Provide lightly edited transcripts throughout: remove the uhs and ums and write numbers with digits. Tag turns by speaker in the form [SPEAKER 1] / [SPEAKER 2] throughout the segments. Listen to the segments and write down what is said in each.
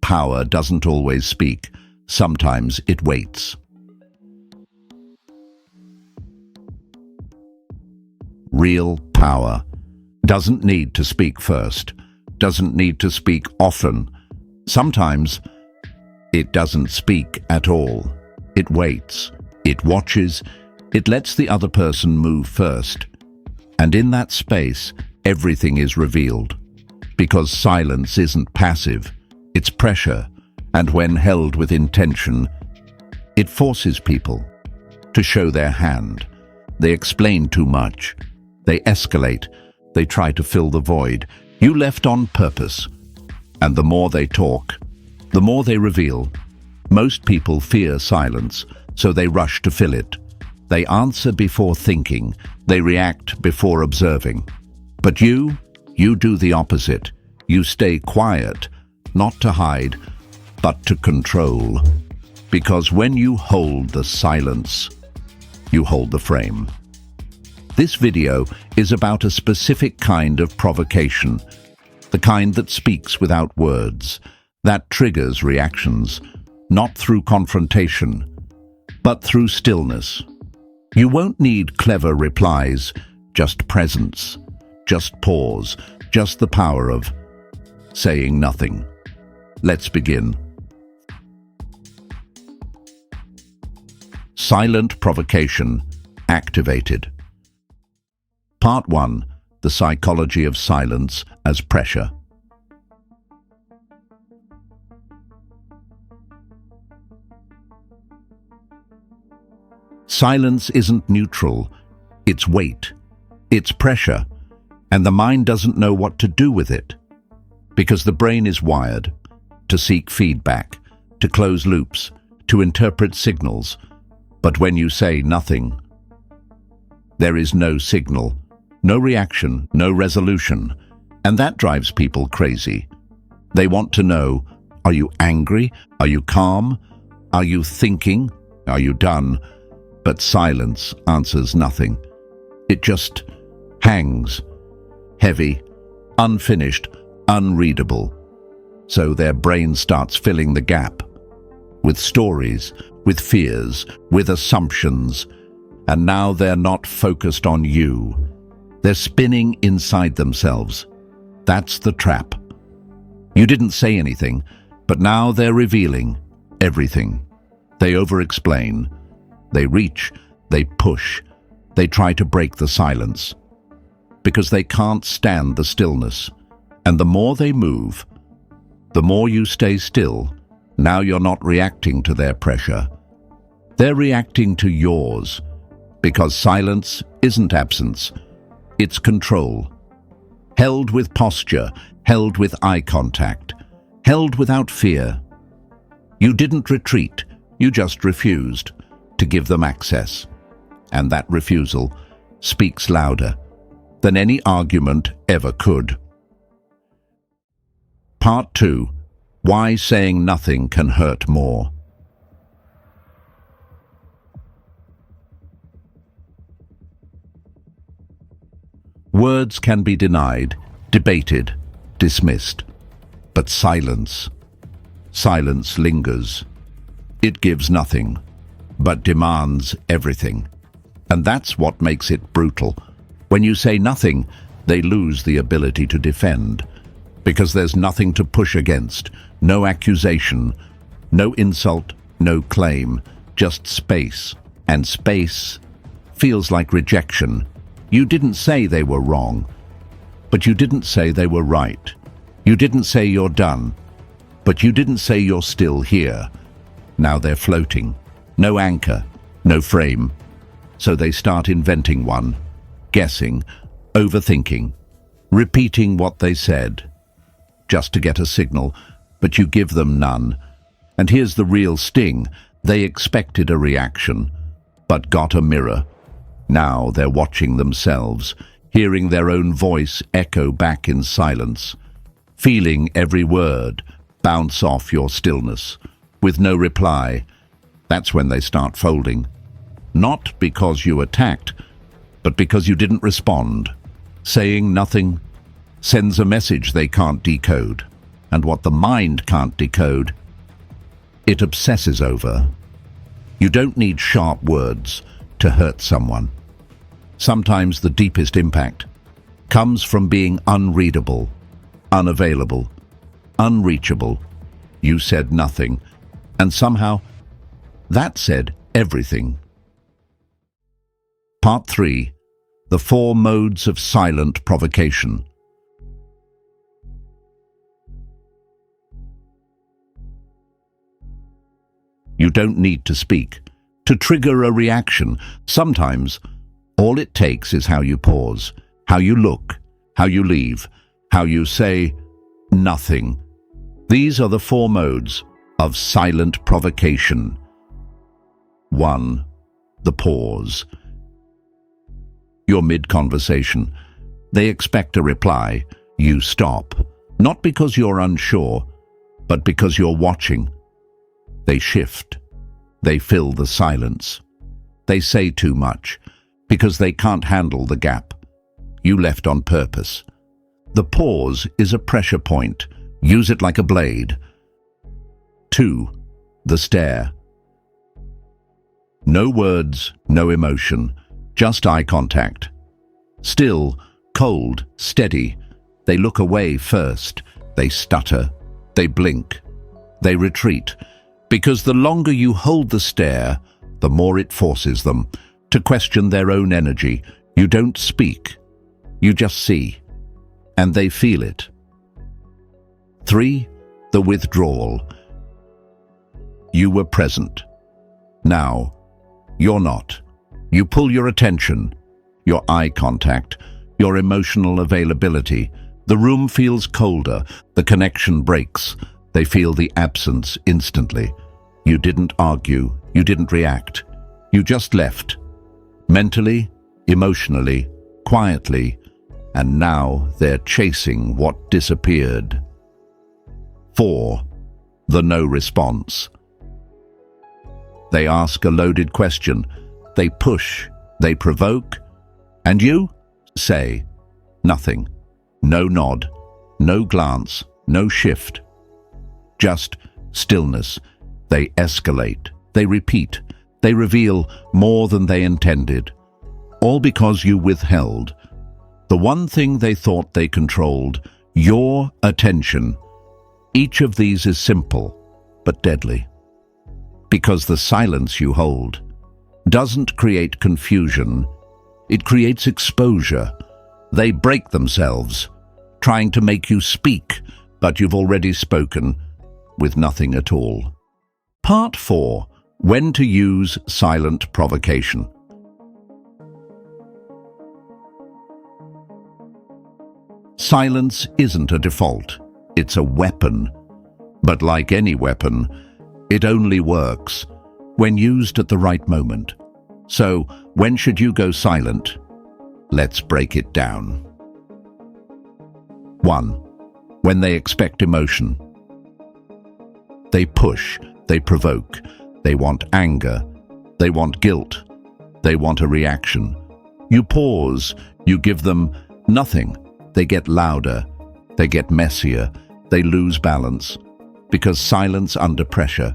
[SPEAKER 1] power doesn't always speak. Sometimes it waits. Real power doesn't need to speak first, doesn't need to speak often. Sometimes it doesn't speak at all. It waits, it watches, it lets the other person move first. And in that space, everything is revealed. Because silence isn't passive, it's pressure, and when held with intention, it forces people to show their hand. They explain too much. They escalate. They try to fill the void. You left on purpose. And the more they talk, the more they reveal. Most people fear silence, so they rush to fill it. They answer before thinking. They react before observing. But you do the opposite. You stay quiet, not to hide, but to control. Because when you hold the silence, you hold the frame. This video is about a specific kind of provocation, the kind that speaks without words, that triggers reactions, not through confrontation, but through stillness. You won't need clever replies, just presence, just pause, just the power of saying nothing. Let's begin. Silent Provocation activated. Part 1. The psychology of silence as pressure. Silence isn't neutral. It's weight. It's pressure. And the mind doesn't know what to do with it. Because the brain is wired to seek feedback, to close loops, to interpret signals. But when you say nothing, there is no signal, no reaction, no resolution. And that drives people crazy. They want to know, are you angry? Are you calm? Are you thinking? Are you done? But silence answers nothing. It just hangs, heavy, unfinished, unreadable. So their brain starts filling the gap with stories, with fears, with assumptions. And now they're not focused on you. They're spinning inside themselves. That's the trap. You didn't say anything, but now they're revealing everything. They over-explain. They reach, they push, they try to break the silence. Because they can't stand the stillness. And the more they move, the more you stay still. Now you're not reacting to their pressure. They're reacting to yours. Because silence isn't absence. It's control. Held with posture, held with eye contact, held without fear. You didn't retreat, you just refused to give them access. And that refusal speaks louder than any argument ever could. Part 2. Why saying nothing can hurt more. Words can be denied, debated, dismissed. But silence lingers. It gives nothing, but demands everything. And that's what makes it brutal. When you say nothing, they lose the ability to defend. Because there's nothing to push against, no accusation, no insult, no claim, just space. And space feels like rejection. You didn't say they were wrong, but you didn't say they were right. You didn't say you're done, but you didn't say you're still here. Now they're floating. No anchor, no frame. So they start inventing one, guessing, overthinking, repeating what they said, just to get a signal, but you give them none. And here's the real sting. They expected a reaction, but got a mirror. Now they're watching themselves, hearing their own voice echo back in silence, feeling every word bounce off your stillness, with no reply. That's when they start folding. Not because you attacked, but because you didn't respond. Saying nothing sends a message they can't decode. and what the mind can't decode, it obsesses over. You don't need sharp words to hurt someone. Sometimes the deepest impact comes from being unreadable, unavailable, unreachable. You said nothing, and somehow that said everything. Part 3. The 4 modes of silent provocation. You don't need to speak to trigger a reaction. Sometimes all it takes is how you pause, how you look, how you leave, how you say nothing. These are the 4 modes of silent provocation. 1. The pause. You're mid-conversation. They expect a reply. You stop, not because you're unsure, but because you're watching. They shift. They fill the silence. They say too much because they can't handle the gap you left on purpose. The pause is a pressure point. Use it like a blade. 2. The stare. No words, no emotion, just eye contact. Still, cold, steady. They look away first. They stutter. They blink. They retreat. Because the longer you hold the stare, the more it forces them to question their own energy. You don't speak. You just see. And they feel it. 3. The withdrawal. You were present. Now, you're not. You pull your attention, your eye contact, your emotional availability. The room feels colder. The connection breaks. They feel the absence instantly. You didn't argue. You didn't react. You just left. Mentally, emotionally, quietly. And now they're chasing what disappeared. 4. The no response. They ask a loaded question. They push. They provoke. And you say nothing. No nod. No glance. No shift. Just stillness. They escalate. They repeat. They reveal more than they intended. All because you withheld the one thing they thought they controlled, your attention. Each of these is simple, but deadly. Because the silence you hold doesn't create confusion, it creates exposure. They break themselves, trying to make you speak, but you've already spoken with nothing at all. Part 4. When to use silent provocation. Silence isn't a default, it's a weapon. But like any weapon, it only works when used at the right moment. So, when should you go silent? Let's break it down. 1. When they expect emotion. They push, they provoke, they want anger, they want guilt, they want a reaction. You pause, you give them nothing. They get louder, they get messier, they lose balance. Because silence under pressure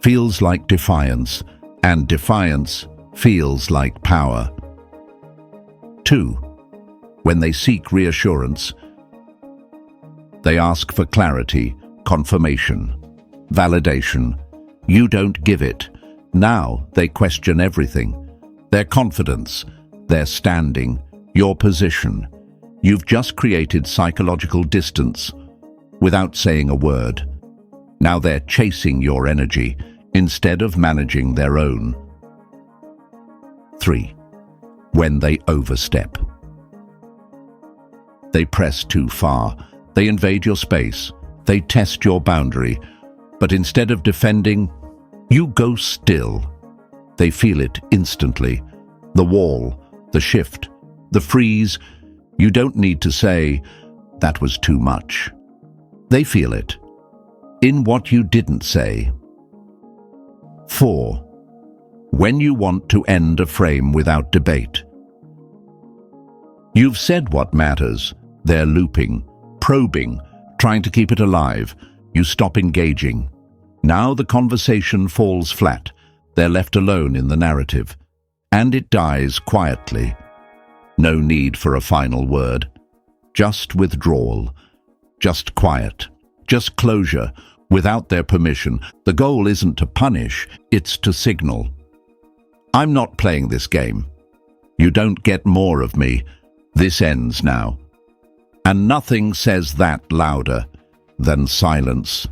[SPEAKER 1] feels like defiance, and defiance feels like power. 2. When they seek reassurance. They ask for clarity, confirmation, validation. You don't give it. Now they question everything. Their confidence, their standing, your position. You've just created psychological distance without saying a word. Now they're chasing your energy instead of managing their own. 3. When they overstep. They press too far. They invade your space. They test your boundary. But instead of defending, you go still. They feel it instantly. The wall, the shift, the freeze. You don't need to say, that was too much. They feel it. In what you didn't say. 4. When you want to end a frame without debate. You've said what matters. They're looping, probing, Trying to keep it alive, you stop engaging. Now the conversation falls flat. They're left alone in the narrative. And it dies quietly. No need for a final word. Just withdrawal. Just quiet. Just closure. Without their permission. The goal isn't to punish, it's to signal. I'm not playing this game. You don't get more of me. This ends now. And nothing says that louder than silence,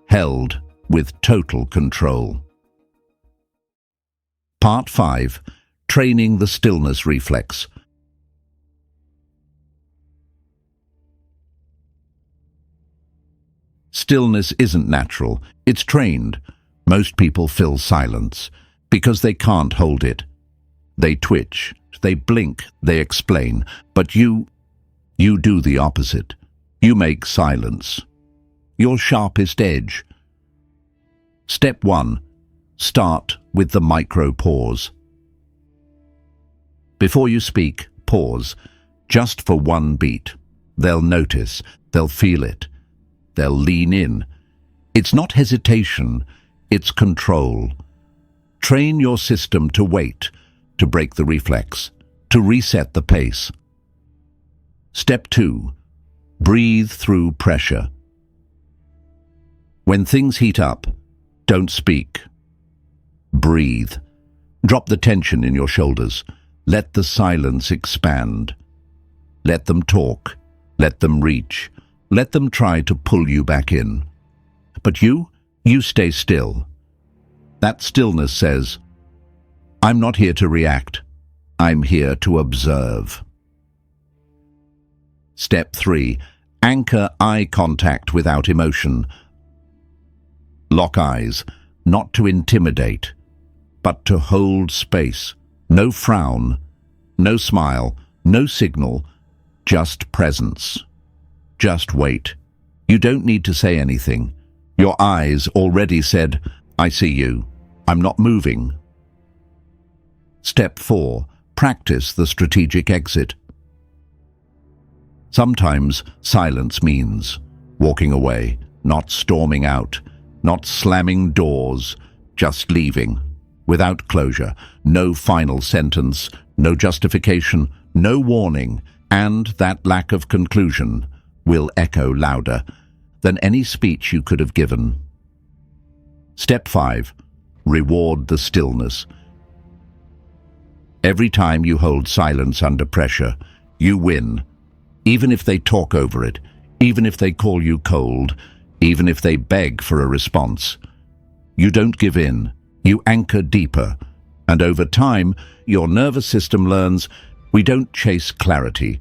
[SPEAKER 1] held with total control. Part 5. Training the Stillness Reflex. Stillness isn't natural, it's trained. Most people fill silence because they can't hold it. They twitch, they blink, they explain, but you do the opposite. You make silence your sharpest edge. Step 1. Start with the micro pause. Before you speak, pause, just for one beat. They'll notice, they'll feel it, they'll lean in. It's not hesitation, it's control. Train your system to wait, to break the reflex, to reset the pace. Step 2. Breathe through pressure. When things heat up, don't speak. Breathe. Drop the tension in your shoulders. Let the silence expand. Let them talk. Let them reach. Let them try to pull you back in. But you stay still. That stillness says, I'm not here to react. I'm here to observe. Step 3. Anchor eye contact without emotion. Lock eyes, not to intimidate, but to hold space. No frown, no smile, no signal, just presence. Just wait. You don't need to say anything. Your eyes already said, I see you. I'm not moving. Step 4. Practice the strategic exit. Sometimes silence means walking away, not storming out, not slamming doors, just leaving. Without closure, no final sentence, no justification, no warning, and that lack of conclusion will echo louder than any speech you could have given. Step 5. Reward the stillness. Every time you hold silence under pressure, you win. Even if they talk over it, even if they call you cold, even if they beg for a response. You don't give in. You anchor deeper. And over time, your nervous system learns we don't chase clarity.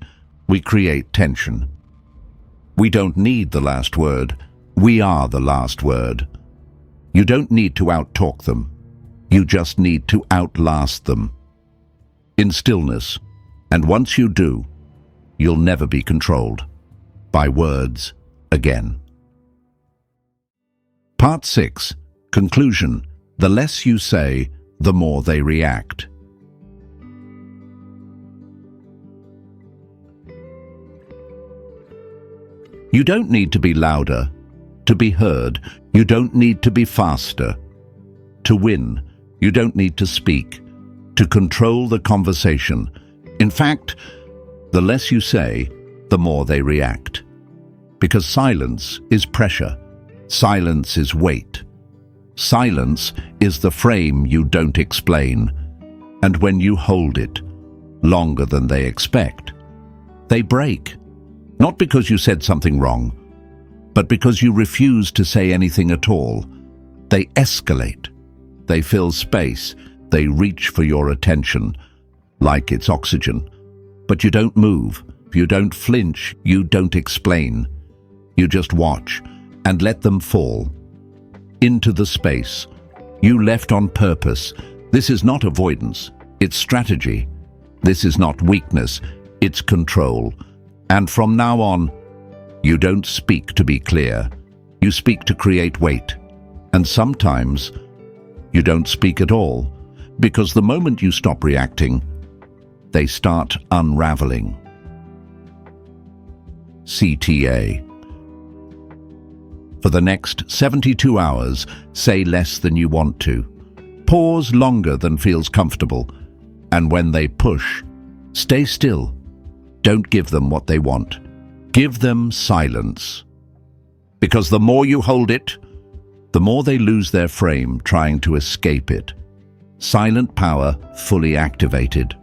[SPEAKER 1] We create tension. We don't need the last word. We are the last word. You don't need to out-talk them. You just need to outlast them. In stillness. And once you do, you'll never be controlled by words again. Part 6. Conclusion. The less you say, the more they react. You don't need to be louder to be heard. You don't need to be faster to win. You don't need to speak to control the conversation. In fact, the less you say, the more they react. Because silence is pressure. Silence is weight. Silence is the frame you don't explain. And when you hold it longer than they expect, they break. Not because you said something wrong, but because you refuse to say anything at all. They escalate. They fill space. They reach for your attention like it's oxygen. But you don't move. You don't flinch. You don't explain. You just watch and let them fall into the space you left on purpose. This is not avoidance, it's strategy. This is not weakness, it's control. And from now on, you don't speak to be clear. You speak to create weight. And sometimes you don't speak at all, because the moment you stop reacting, they start unraveling. CTA. For the next 72 hours, say less than you want to. Pause longer than feels comfortable. And when they push, stay still. Don't give them what they want. Give them silence. Because the more you hold it, the more they lose their frame trying to escape it. Silent power fully activated.